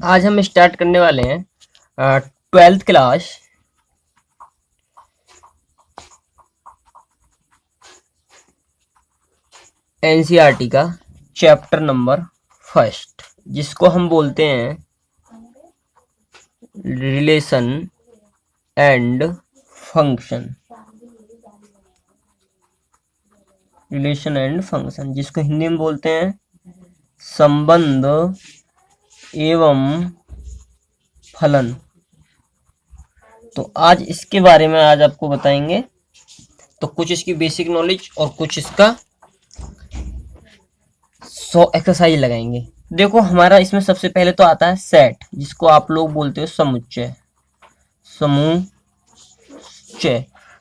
आज हम स्टार्ट करने वाले हैं 12th क्लास एनसीईआरटी का चैप्टर नंबर फर्स्ट, जिसको हम बोलते हैं relation and function. Relation and function, जिसको हिंदी में बोलते हैं संबंध एवं फलन। तो आज इसके बारे में आज आपको बताएंगे। तो कुछ इसकी बेसिक नॉलेज और कुछ इसका 100 एक्सरसाइज लगाएंगे। देखो, हमारा इसमें सबसे पहले तो आता है सेट, जिसको आप लोग बोलते हो समुच्चय। समुच्चय,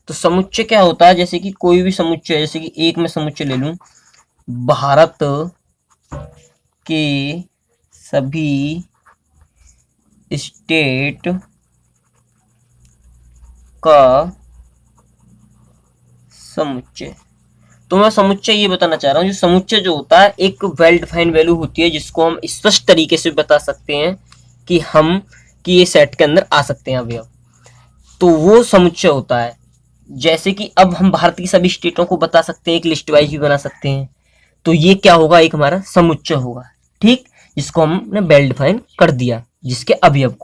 तो समुच्चय क्या होता है? जैसे कि कोई भी समुच्चय, जैसे कि एक मैं समुच्चय ले लूं, भारत के सभी स्टेट का समुच्चय। तो मैं समुच्चय ये बताना चाह रहा हूँ, जो समुच्चय जो होता है एक वेल डिफाइंड वैल्यू होती है, जिसको हम स्पष्ट तरीके से बता सकते हैं कि ये सेट के अंदर आ सकते हैं अवयव। तो वो समुच्चय होता है। जैसे कि अब हम भारत की सभी स्टेटों को बता सकते हैं, एक लिस्ट वाइज भी बना सकते हैं। तो ये क्या होगा? एक हमारा समुच्चय होगा, ठीक, जिसको हमने वेल डिफाइन कर दिया। जिसके अवयव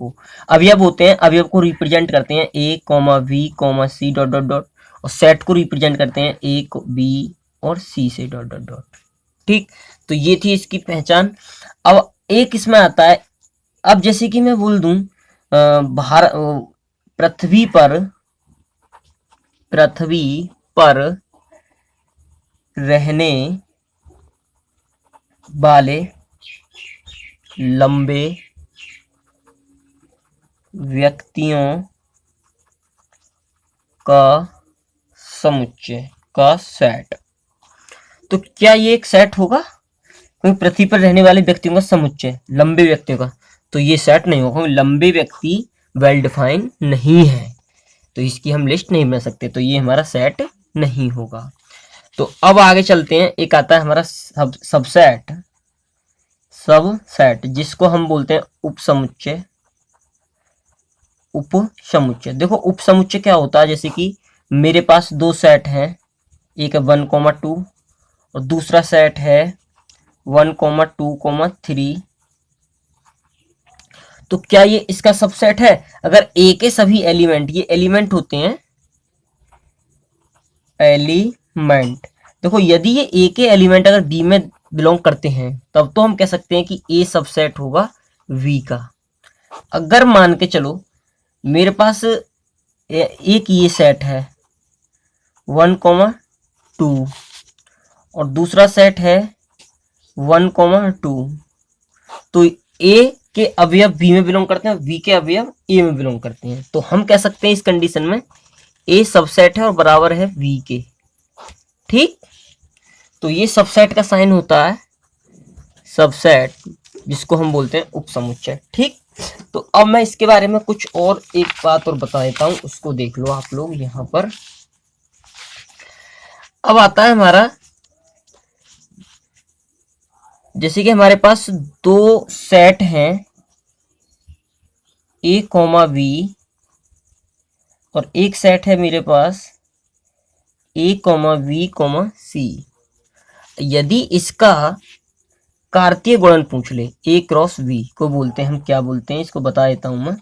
होते हैं, अवयव को रिप्रेजेंट करते हैं A comma B comma C dot dot dot, और सेट को रिप्रेजेंट करते हैं ए बी और सी से डॉट डॉट डॉट, ठीक। तो ये थी इसकी पहचान। अब एक इसमें आता है, अब जैसे कि मैं बोल दूं भारत पृथ्वी पर रहने वाले लंबे व्यक्तियों का समुच्चय का सेट। तो क्या ये एक सेट होगा? कोई पृथ्वी पर रहने वाले व्यक्तियों का समुच्चय, लंबे व्यक्तियों का, तो ये सेट नहीं होगा। लंबे व्यक्ति वेल डिफाइन नहीं है, तो इसकी हम लिस्ट नहीं बना सकते, तो ये हमारा सेट नहीं होगा। तो अब आगे चलते हैं। एक आता है हमारा सबसेट, जिसको हम बोलते हैं उपसमुच्चय। देखो, उपसमुच्चय क्या होता है? जैसे कि मेरे पास दो सेट हैं, एक है 1,2 और दूसरा सेट है 1,2,3। तो क्या ये इसका सबसेट है? अगर ए के सभी एलिमेंट, ये एलिमेंट होते हैं, एलिमेंट। देखो, यदि ये ए के एलिमेंट अगर बी में बिलोंग करते हैं, तब तो हम कह सकते हैं कि ए सबसेट होगा वी का। अगर मान के चलो मेरे पास एक ये सेट है 1,2 और दूसरा सेट है 1,2, तो ए के अवयव बी में बिलोंग करते हैं, बी के अवयव ए में बिलोंग करते हैं। तो हम कह सकते हैं इस कंडीशन में ए सबसेट है और बराबर है वी के, ठीक। तो ये सबसेट का साइन होता है सबसेट, जिसको हम बोलते हैं उपसमुच्चय, ठीक। तो अब मैं इसके बारे में कुछ और एक बात और बता देता हूं, उसको देख लो आप लोग यहां पर। अब आता है हमारा, जैसे कि हमारे पास दो सेट हैं ए कॉमा बी, और एक सेट है मेरे पास ए कॉमा बी कॉमा सी। यदि इसका कार्तीय गुणन पूछ ले, ए क्रॉस बी को बोलते हैं, हम क्या बोलते हैं इसको बता देता हूं मैं,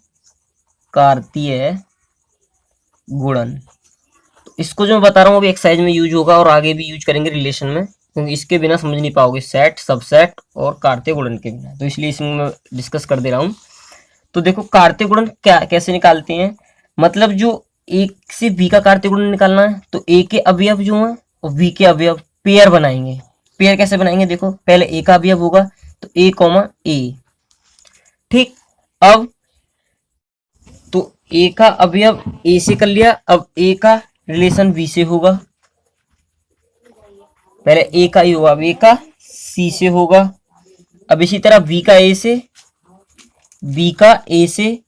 कार्तीय गुणन। तो इसको जो मैं बता रहा हूँ अभी एक्सरसाइज में यूज होगा और आगे भी यूज करेंगे रिलेशन में, क्योंकि इसके बिना समझ नहीं पाओगे सेट, सबसेट और कार्तीय गुणन के बिना, तो इसलिए इसमें मैं डिस्कस कर दे रहा हूँ। तो देखो, कार्तीय गुणन क्या कैसे निकालते हैं? मतलब जो एक से बी का कार्तीय गुणन निकालना है, तो ए के अवयव जो है और बी के अवयव पेयर बनाएंगे। पेयर कैसे बनाएंगे? देखो, पहले ए का अवयव होगा तो ए कॉमा ए, ठीक। अब तो ए का अवयव ए से कर लिया, अब ए का रिलेशन बी से होगा, पहले ए का ही होगा, अब ए का सी से होगा। अब इसी तरह बी का ए से, बी का ए से,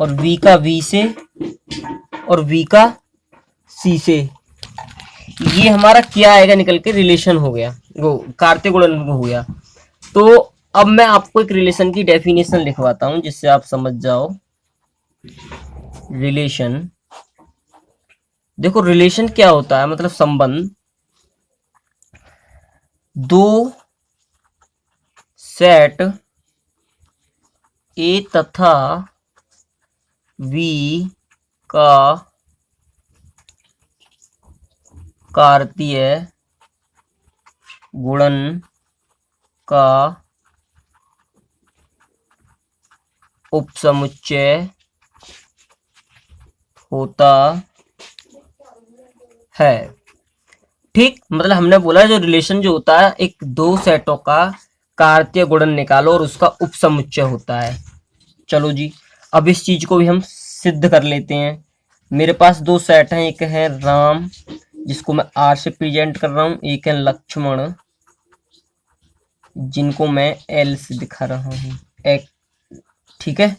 और बी का बी से, और बी का सी से। ये हमारा क्या आएगा निकल के? रिलेशन हो गया, वो कार्तीय गुणन हो गया। तो अब मैं आपको एक रिलेशन की डेफिनेशन लिखवाता हूं जिससे आप समझ जाओ। रिलेशन, देखो रिलेशन क्या होता है, मतलब संबंध। दो सेट ए तथा बी का कार्तीय गुणन का उपसमुच्चय होता है। ठीक, मतलब हमने बोला जो रिलेशन जो होता है, एक दो सेटों का कार्तीय गुणन निकालो और उसका उपसमुच्चय होता है। चलो जी, अब इस चीज को भी हम सिद्ध कर लेते हैं। मेरे पास दो सेट हैं, एक है राम जिसको मैं आर से प्रेजेंट कर रहा हूं, एक है लक्ष्मण जिनको मैं एल से दिखा रहा हूं, एक। ठीक है,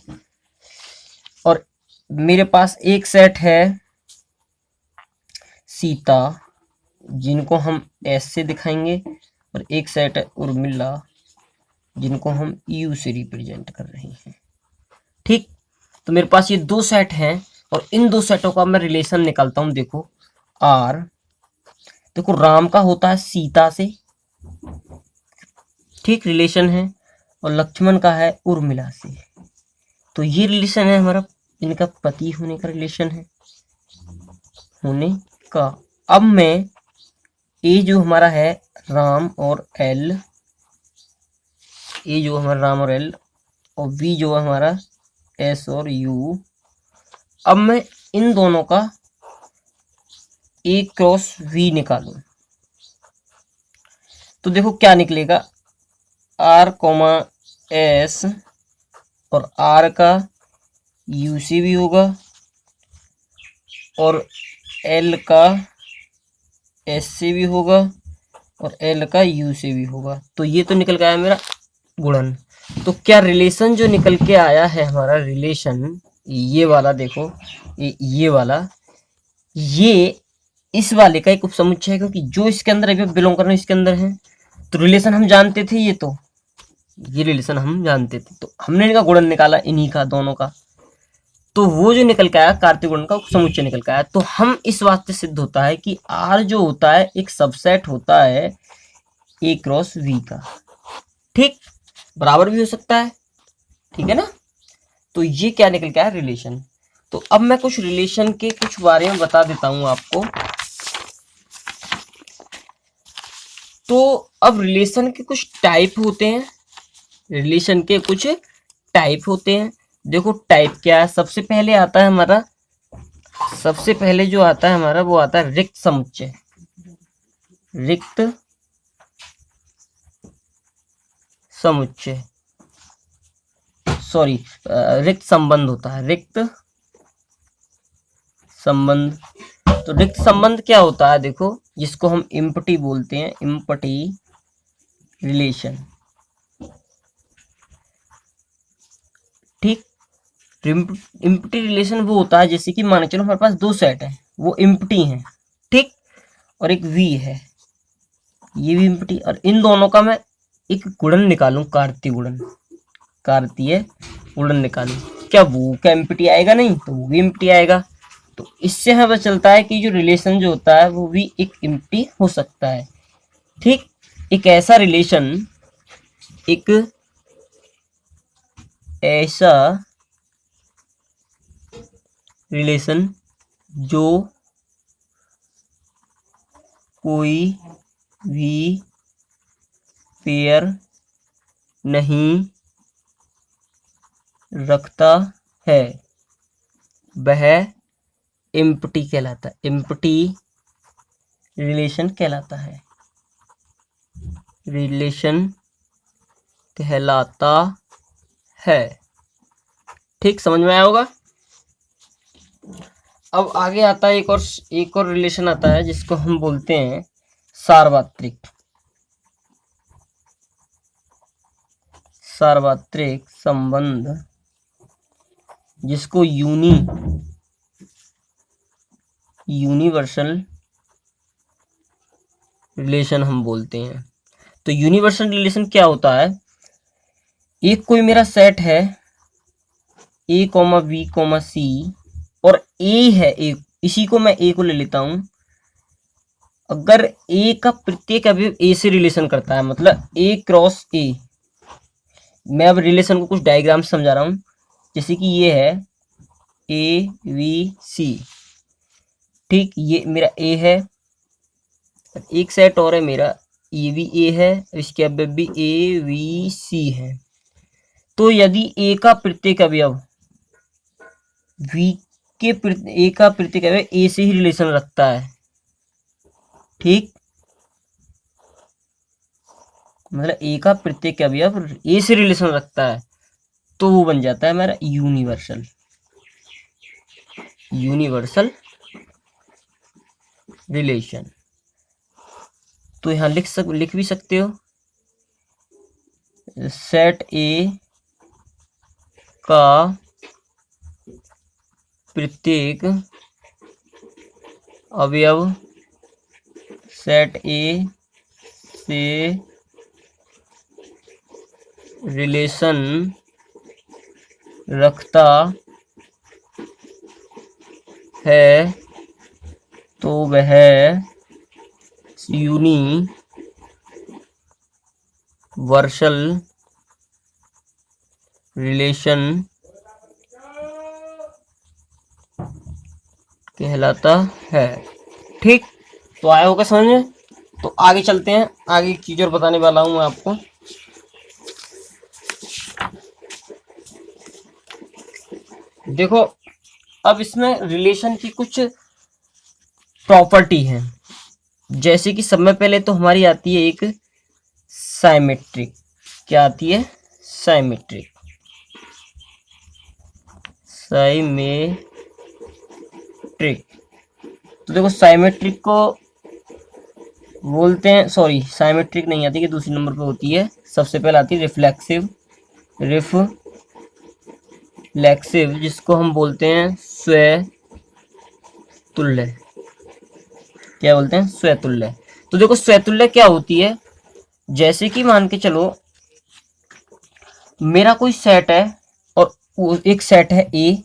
और मेरे पास एक सेट है सीता जिनको हम एस से दिखाएंगे, और एक सेट है उर्मिला जिनको हम यू से रिप्रेजेंट कर रहे हैं। ठीक, तो मेरे पास ये दो सेट हैं और इन दो सेटों का मैं रिलेशन निकालता हूं। देखो आर, देखो राम का होता है सीता से, ठीक रिलेशन है, और लक्ष्मण का है उर्मिला से। तो ये रिलेशन है हमारा, इनका पति होने का रिलेशन है, होने का। अब मैं ए जो हमारा है राम और एल, ए जो हमारा राम और एल, और बी जो हमारा एस और यू, अब मैं इन दोनों का ए क्रॉस वी निकालूं तो देखो क्या निकलेगा, आर कोमा एस और आर का यू से भी होगा और एल का एस से भी होगा और एल का यू से भी होगा। तो ये तो निकल गया मेरा गुणन। तो क्या रिलेशन जो निकल के आया है हमारा रिलेशन, ये वाला देखो, ये वाला, ये इस वाले का एक उपसमुच्चय है, क्योंकि जो इसके अंदर अभी बिलोंग कर रहे हैं इसके अंदर है। तो रिलेशन हम जानते थे, ये रिलेशन हम जानते थे, तो हमने इनका गुणन निकाला, इन्हीं का दोनों का। तो वो जो निकल के आया कार्तीय गुणन का समुच्चय निकल के आया। तो हम इस बात से सिद्ध होता है कि आर जो होता है एक सबसेट होता है ए क्रॉस वी का। ठीक, बराबर भी हो सकता है, ठीक है ना। तो ये क्या निकल के आया, रिलेशन। तो अब मैं कुछ रिलेशन के कुछ बारे में बता देता हूं आपको। तो अब रिलेशन के कुछ टाइप होते हैं, रिलेशन के कुछ टाइप होते हैं। देखो टाइप क्या है, सबसे पहले आता है हमारा, सबसे पहले जो आता है हमारा वो आता है रिक्त समुच्चय। रिक्त समुच्चय, सॉरी, रिक्त संबंध होता है, रिक्त संबंध। तो रिक्त संबंध क्या होता है, देखो जिसको हम इम्पटी बोलते हैं, इम्पटी रिलेशन। ठीक, इम्पटी रिलेशन वो होता है जैसे कि मान चलो हमारे पास दो सेट है, वो इम्पटी हैं, ठीक, और एक वी है, ये भी इम्पटी, और इन दोनों का मैं एक गुणन निकालूं, कार्तीय गुणन, कार्तीय गुणन निकालूं, क्या इम्पटी आएगा, नहीं तो वो भी इम्पटी आएगा। तो इससे हमें पता चलता है कि जो रिलेशन जो होता है वो भी एक इम्पटी हो सकता है। ठीक, एक ऐसा रिलेशन, एक ऐसा रिलेशन जो कोई भी पेयर नहीं रखता है वह इम्पटी कहलाता है, इम्पटी रिलेशन कहलाता है, रिलेशन कहलाता है। ठीक, समझ में आया होगा। अब आगे आता है एक और रिलेशन आता है जिसको हम बोलते हैं सार्वत्रिक, सार्वत्रिक संबंध, जिसको यूनिवर्सल रिलेशन हम बोलते हैं। तो यूनिवर्सल रिलेशन क्या होता है, एक कोई मेरा सेट है ए कॉमा बी कॉमा सी और ए है एक, इसी को मैं ए को ले लेता हूं। अगर ए का प्रत्येक अवयव ए से रिलेशन करता है, मतलब ए क्रॉस ए, मैं अब रिलेशन को कुछ डायग्राम से समझा रहा हूं। जैसे कि ये है ए वी सी, ठीक, ये मेरा ए है। एक सेट और है मेरा, ये भी ए है, इसके अवयव भी ए वी सी है। तो यदि ए का प्रत्येक अवयव वी के ए का प्रत्येक अवयव ए से ही रिलेशन रखता है, ठीक, मतलब ए का प्रत्येक अवयव ए से रिलेशन रखता है, तो वो बन जाता है मेरा यूनिवर्सल। Universal relation. तो यहां लिख भी सकते हो, सेट ए का प्रत्येक अवयव सेट ए से रिलेशन रखता है तो वह यूनिवर्सल रिलेशन कहलाता है। ठीक, तो आया होगा समझ में। तो आगे चलते हैं, आगे की चीज और बताने वाला हूं मैं आपको। देखो, अब इसमें रिलेशन की कुछ प्रॉपर्टी है। जैसे कि सब में पहले तो हमारी आती है एक साइमेट्रिक। क्या आती है? साइमेट्रिक। साइमेट्रिक, तो देखो साइमेट्रिक को बोलते हैं, सॉरी साइमेट्रिक नहीं आती, कि दूसरे नंबर पे होती है। सबसे पहले आती है रिफ्लेक्सिव। रिफ्लेक्सिव जिसको हम बोलते हैं स्वतुल्य। क्या बोलते हैं? स्वतुल्य। तो देखो स्वतुल्य क्या होती है, जैसे कि मान के चलो मेरा कोई सेट है और एक सेट है ए,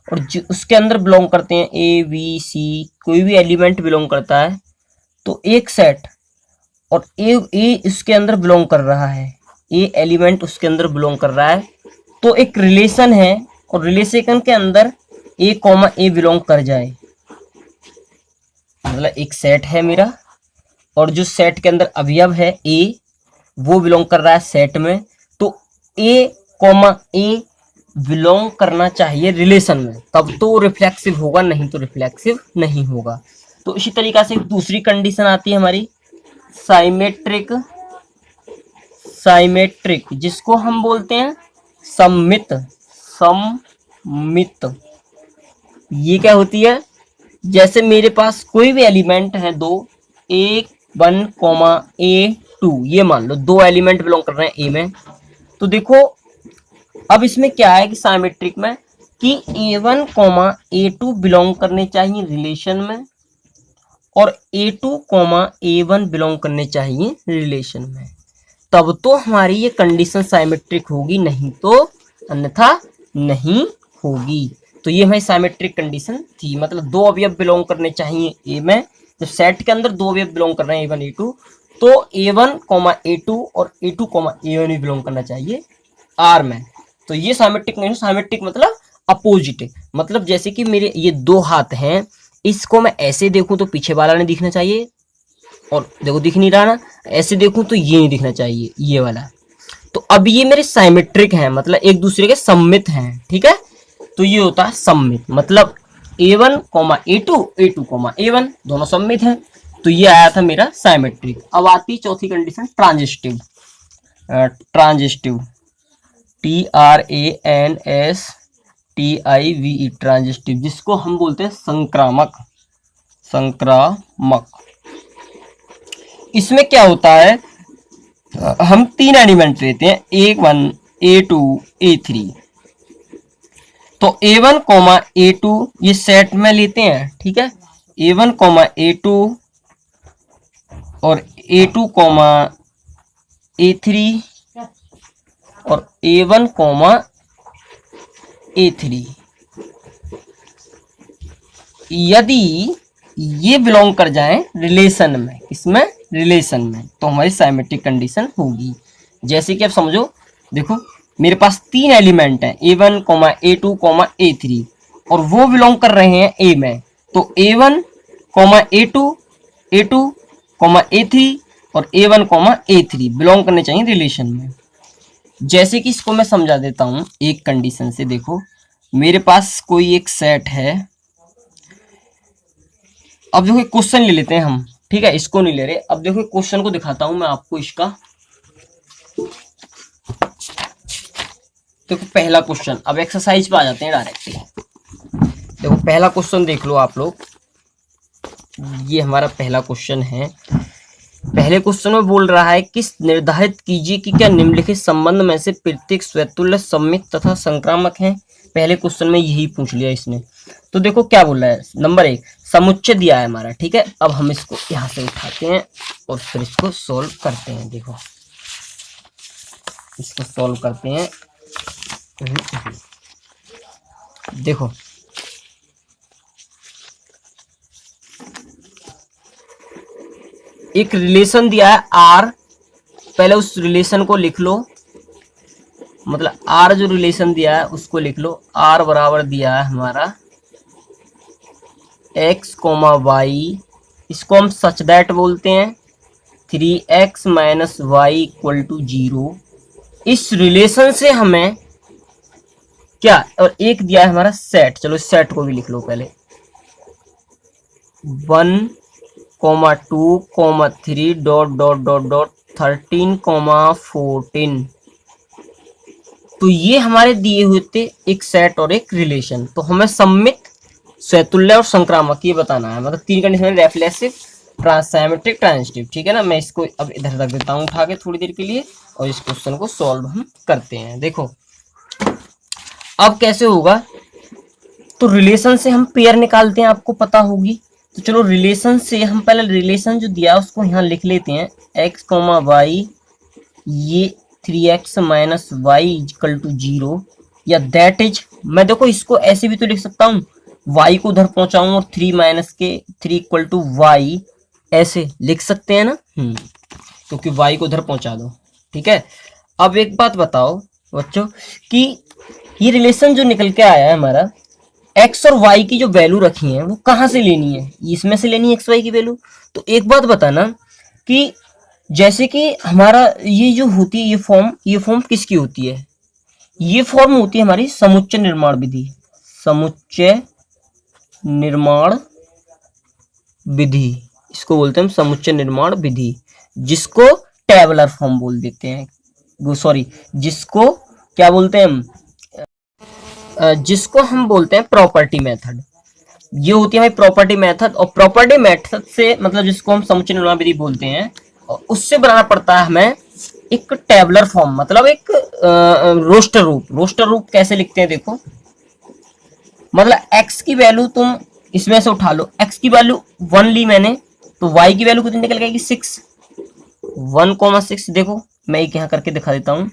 और उसके अंदर बिलोंग करते हैं ए बी सी, कोई भी एलिमेंट बिलोंग करता है, तो एक सेट और ए इसके अंदर बिलोंग कर रहा है, ए एलिमेंट उसके अंदर बिलोंग कर रहा है, तो एक रिलेशन है, और रिलेशन के अंदर ए कॉमा ए बिलोंग कर जाए, मतलब एक सेट है मेरा और जो सेट के अंदर अवयव है ए, वो बिलोंग कर रहा है सेट में, तो ए कॉमा ए बिलोंग करना चाहिए रिलेशन में, तब तो रिफ्लेक्सिव होगा, नहीं तो रिफ्लेक्सिव नहीं होगा। तो इसी तरीका से दूसरी कंडीशन आती है हमारी साइमेट्रिक। साइमेट्रिक जिसको हम बोलते हैं सममित। सममित ये क्या होती है, जैसे मेरे पास कोई भी एलिमेंट है दो, A1 कॉमा A2, ये मान लो दो एलिमेंट बिलोंग कर रहे हैं ए में। तो देखो अब इसमें क्या है कि साइमेट्रिक में कि A1 कॉमा A2 बिलोंग करने चाहिए रिलेशन में, और A2 कॉमा A1 बिलोंग करने चाहिए रिलेशन में, तब तो हमारी ये कंडीशन साइमेट्रिक होगी, नहीं तो अन्यथा नहीं होगी। तो ये हमारी साइमेट्रिक कंडीशन थी, मतलब दो अवयव बिलोंग करने चाहिए ए में, जब सेट के अंदर दो अवयव बिलोंग कर रहे हैं A1 A2, तो A1 कॉमा A2 और A2 कॉमा A1 भी बिलोंग करना चाहिए R में। तो ये साइमेट्रिक नहीं, साइमेट्रिक मतलब अपोजिट, मतलब जैसे कि मेरे ये दो हाथ हैं, इसको मैं ऐसे देखूं तो पीछे वाला नहीं दिखना चाहिए, और देखो दिख नहीं रहा ना, ऐसे देखूं तो ये नहीं दिखना चाहिए, ये वाला। तो अब ये मेरे साइमेट्रिक हैं, मतलब एक दूसरे के सममित हैं, ठीक है। तो ये होता है सममित, मतलब A1 comma A2 A2 comma A1 दोनों सममित हैं, तो ये आया था मेरा साइमेट्रिक। अब आती चौथी condition transitive. Transitive TRANSTIVE transitive, जिसको हम बोलते हैं संक्रामक। संक्रामक इसमें क्या होता है, हम तीन एलिमेंट लेते हैं A1 A2 A3, तो A1 कॉमा A2 ये सेट में लेते हैं, ठीक है। A1 कॉमा A2 और A2 कॉमा A3 और A1 कॉमा A3 यदि ये बिलोंग कर जाए रिलेशन में, किसमें, रिलेशन में, तो हमारी सिमेट्रिक कंडीशन होगी। जैसे कि आप समझो, देखो मेरे पास 3 एलिमेंट हैं A1, A2, A3 और वो बिलोंग कर रहे हैं A में, तो A1, A2, A2, A3 और A1, A3 बिलोंग करने चाहिए रिलेशन में। जैसे कि इसको मैं समझा देता हूं एक कंडीशन से। देखो मेरे पास कोई एक सेट है, अब देखो क्वेश्चन ले लेते हैं हम, ठीक है, इसको नहीं ले रहे। अब देखो क्वेश्चन को दिखाता हूं मैं आपको इसका। देखो पहला क्वेश्चन, अब एक्सरसाइज पे आ जाते हैं डायरेक्टली। देखो पहला क्वेश्चन देख लो आप लोग, ये हमारा पहला क्वेश्चन है। पहले क्वेश्चन में बोल रहा है कि निर्धारित कीजिए कि क्या निम्नलिखित संबंध में से प्रत्येक स्वतुल्य, सममित तथा संक्रामक है। पहले क्वेश्चन में यही पूछ लिया इसने। तो देखो क्या बोल रहा है, नंबर 1 समुच्चय दिया है हमारा, ठीक है। अब हम इसको यहां से उठाते हैं और फिर इसको सॉल्व करते हैं। देखो इसको सॉल्व करते हैं। देखो एक रिलेशन दिया है R, पहले उस रिलेशन को लिख लो, मतलब R जो रिलेशन दिया है उसको लिख लो। R बराबर दिया है हमारा x, y, इसको हम सच दैट बोलते हैं 3x minus Y equal to 0। इस रिलेशन से हमें क्या, और एक दिया है हमारा सेट, चलो इस सेट को भी लिख लो पहले, 1, 2, 3 डॉट डॉट डॉट डॉट 13, 14। तो ये हमारे दिए हुए थे एक सेट और एक रिलेशन। तो हमें सममित, स्वतुल्य और संक्रामक ये बताना है, मतलब 3 कंडीशन, रेफ्लेक्सिव, सिमेट्रिक, ट्रांजिटिव, ठीक है ना। मैं इसको अब इधर रख देता हूँ उठा के थोड़ी देर के लिए, और इस क्वेश्चन को सॉल्व हम करते हैं। देखो अब कैसे होगा, तो रिलेशन से हम पेयर निकालते हैं, आपको पता होगी। तो चलो रिलेशन से हम पहले रिलेशन जो दिया उसको यहाँ लिख लेते हैं, x, y, ये 3x minus Y equal to 0, या दैट इज, मैं देखो इसको ऐसे भी तो लिख सकता हूँ, y को उधर पहुंचाऊं और 3 माइनस के 3 इक्वल टू y, ऐसे लिख सकते हैं ना, क्योंकि y को उधर पहुंचा दो, ठीक है। अब एक बात बताओ बच्चों कि ये रिलेशन जो निकल के आया है हमारा, x और y की जो वैल्यू रखी है वो कहाँ से लेनी है, इसमें से लेनी है x y की वैल्यू। तो एक बात बताना कि जैसे कि हमारा ये जो होती है ये फॉर्म किसकी होती है, ये फॉर्म होती है हमारी समुच्चय निर्माण विधि, समुच्चय निर्माण विधि, इसको बोलते हैं हम समुच्चय निर्माण विधि, जिसको टेबलर फॉर्म बोल देते हैं, सॉरी जिसको क्या बोलते हैं हम, जिसको हम बोलते हैं प्रॉपर्टी मेथड। ये होती है हमारी प्रॉपर्टी मेथड, और प्रॉपर्टी मेथड से मतलब जिसको हम समुच्चय निर्माण विधि बोलते हैं, और उससे बनाना पड़ता है हमें एक टेबलर फॉर्म, मतलब एक रोस्टर रूप। रोस्टर रूप कैसे लिखते हैं देखो, मतलब x की वैल्यू तुम इसमें से उठा लो, x की वैल्यू 1 ली मैंने, तो y की वैल्यू कितनी निकल गई, 6, 1,6। देखो मैं एक यहाँ करके दिखा देता हूँ,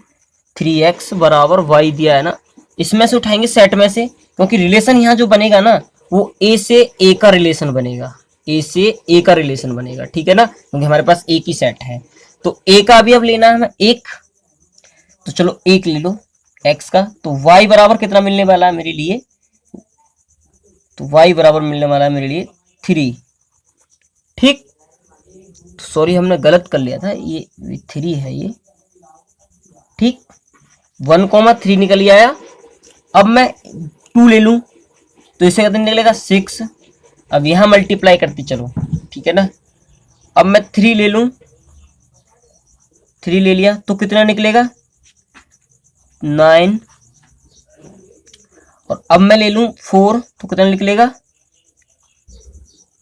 3x बराबर y दिया है ना, इसमें से उठाएंगे सेट में से, क्योंकि रिलेशन यहाँ जो बनेगा ना वो a से a का रिलेशन बनेगा, a से a का रिलेशन बनेगा, ठीक है ना, क्योंकि हमारे पास एक ही सेट है। तो a का भी अब लेना है हमें 1, तो चलो 1 ले लो x का, तो y बराबर कितना मिलने वाला है मेरे लिए, तो y बराबर मिलने वाला है मेरे लिए 3, ठीक। तो सॉरी हमने गलत कर लिया था, ये 3 है ये, ठीक। 1,3 निकल आया। अब मैं 2 ले लूं तो इससे कितना निकलेगा 6, अब यहां मल्टीप्लाई करते चलो, ठीक है ना। अब मैं 3 ले लूं, 3 ले लिया तो कितना निकलेगा 9, और अब मैं ले लूं 4 तो कितना निकलेगा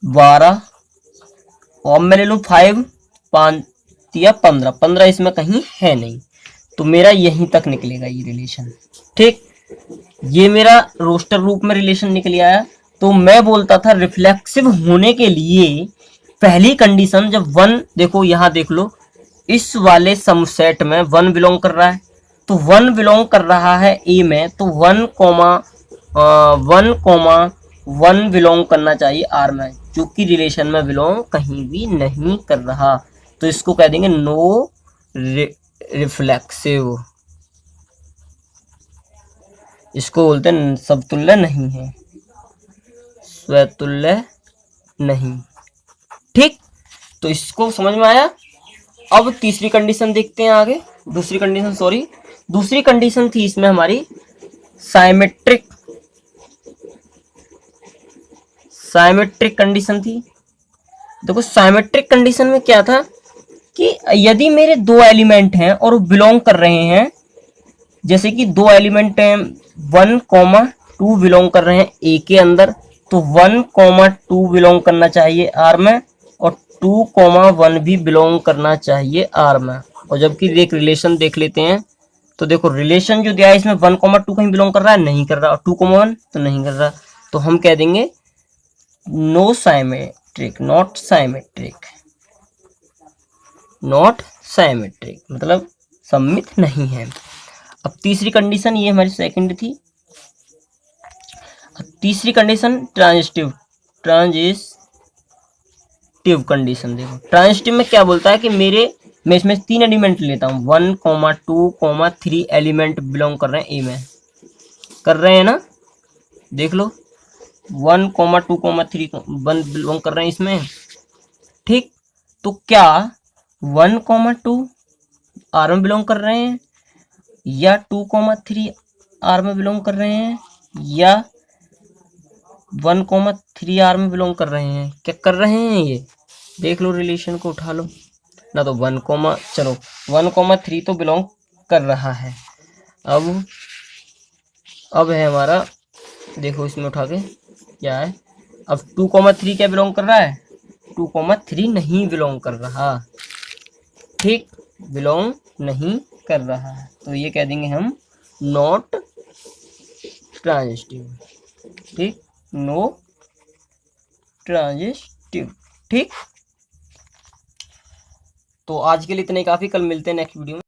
12, और अब मैं ले लूं 5, 5 या 15, 15 इसमें कहीं है नहीं, तो मेरा यहीं तक निकलेगा ये रिलेशन, ठीक। ये मेरा रोस्टर रूप में रिलेशन निकल आया। तो मैं बोलता था रिफ्लेक्सिव होने के लिए पहली कंडीशन जब 1, देखो यहां देख लो इस वाले समसेट में 1 बिलोंग कर रहा है, तो 1 बिलोंग कर रहा है ए में, तो 1 बिलोंग करना चाहिए आर में, जो कि रिलेशन में बिलोंग कहीं भी नहीं कर रहा, तो इसको कह देंगे नो रिफ्लेक्सिव, इसको बोलते हैं समतुल्य नहीं है, स्वतुल्य नहीं। ठीक, तो इसको समझ में आया। अब तीसरी कंडीशन देखते हैं आगे। दूसरी कंडीशन थी इसमें हमारी साइमेट्रिक कंडीशन थी। देखो साइमेट्रिक कंडीशन में क्या था कि यदि मेरे दो एलिमेंट हैं और वो बिलोंग कर रहे हैं, जैसे कि दो एलिमेंट हैं 1,2 बिलोंग कर रहे हैं ए के अंदर, तो 1,2 बिलोंग करना चाहिए आर में और 2,1 भी बिलोंग करना चाहिए आर में। और जबकि एक रिलेशन देख लेते हैं, तो देखो रिलेशन जो दिया है इसमें 1,2 कहीं बिलोंग कर रहा है, नहीं कर रहा, और 2,1 तो नहीं कर रहा, तो हम कह देंगे नो साइमेट्रिक, नॉट साइमेट्रिक मतलब सममित नहीं है। अब तीसरी कंडीशन, ये हमारी सेकंड थी। तीसरी कंडीशन ट्रांजिटिव कंडीशन। देखो ट्रांजिटिव में क्या बोलता है कि मैं इसमें 3 एलिमेंट लेता हूँ, 1,2,3 एलिमेंट बिलोंग कर रहे हैं ए में, कर रहे हैं ना, देख लो 1,2,3 बिलोंग कर रहे हैं इसमें। ठीक, तो क्या 1,2 आर में बिलोंग कर रहे हैं या 2,3 आर में बिलोंग कर रहे हैं या 1,3 आर में बिलोंग कर रहे हैं? क्या कर रहे हैं ये देख लो, रिलेशन को उठा लो ना, तो 1,3 तो बिलोंग कर रहा है। अब है हमारा, देखो इसमें उठा के क्या है, अब 2,3 क्या बिलोंग कर रहा है? 2,3 नहीं बिलोंग कर रहा। ठीक, बिलोंग नहीं कर रहा है, तो ये कह देंगे हम नॉट ट्रांजिटिव। ठीक, नो ट्रांजिटिव। ठीक, तो आज के लिए इतना ही काफी, कल मिलते हैं नेक्स्ट वीडियो में।